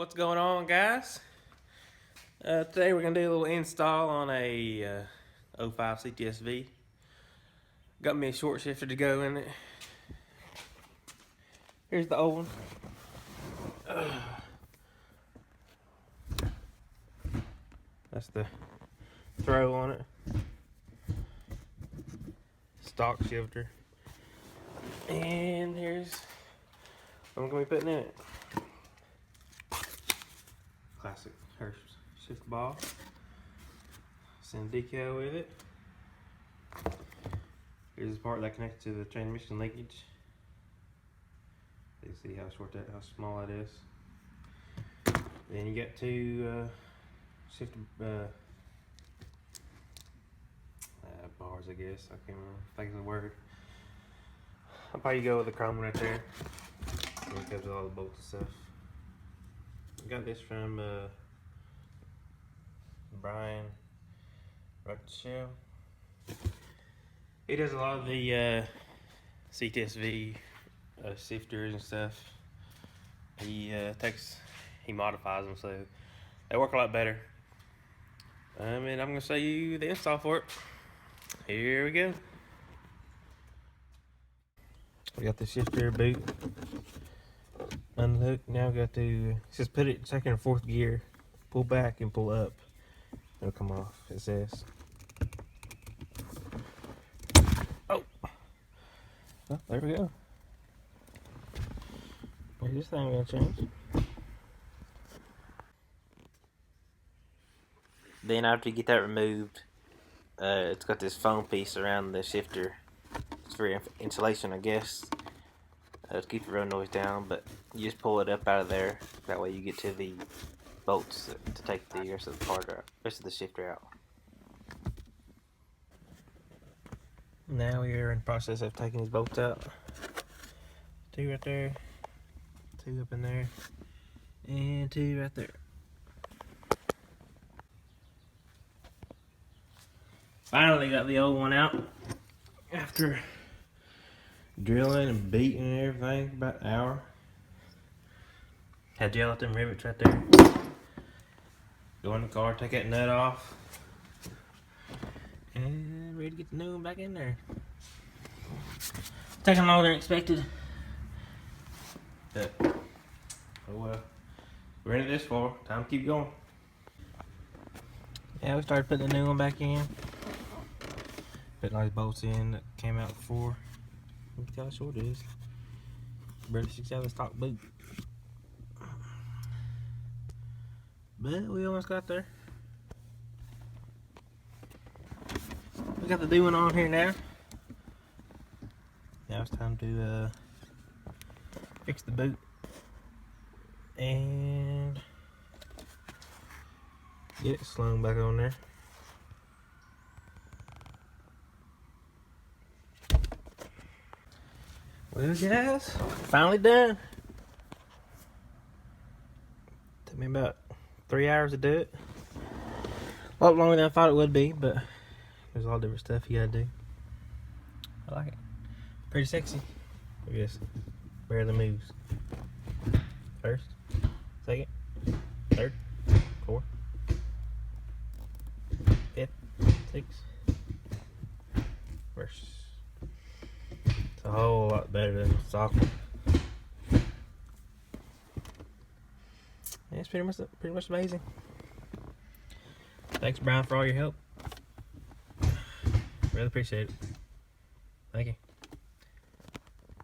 What's going on, guys? Today we're going to do a little install on a 05 CTS. Got me a short shifter to go in it. Here's the old one. That's the throw on it. Stock shifter. And here's what I'm going to be putting in it. Classic Hurst shift ball. Send decal with it. Here's the part that connects to the transmission linkage. You see how small that is. Then you got two shifter bars, I guess. I can't remember. I think it's a word. I'll probably go with the chrome right there. It comes with all the bolts and stuff. I got this from Brian Rutshell. He does a lot of the CTS shifters and stuff. He modifies them so they work a lot better. And I'm gonna show you the install for it. Here we go. We got the shifter boot unhooked. Now we got to just put it in second or fourth gear, pull back and pull up. It'll come off. It says. Oh, well, there we go. Here's this thing gonna change. Then after you get that removed, it's got this foam piece around the shifter. It's for insulation, I guess. To keep the road noise down, but you just pull it up out of there. That way you get to the bolts to take the rest of the shifter out. Now we are in the process of taking these bolts out. Two right there, two up in there, and two right there. Finally got the old one out after drilling and beating and everything for about an hour. Had gelatin rivets right there. Go in the car, take that nut off, and ready to get the new one back in there. Taking longer than expected, but oh well. We're in it this far. Time to keep going. Yeah, we started putting the new one back in. Put all these bolts in that came out before. Look how short it is. Barely sticks out of the stock boot. But we almost got there. We got the new one on here now. Now it's time to fix the boot and get it slung back on there. Well, guys, finally done. Took me about 3 hours to do it. A lot longer than I thought it would be, but there's a lot of different stuff you gotta do. I like it. Pretty sexy. I guess. Barely moves. First, second, third, fourth, fifth, sixth, first. It's a whole lot better than the stock one. Yeah, it's pretty much amazing. Thanks, Brian, for all your help. Really appreciate it. Thank you.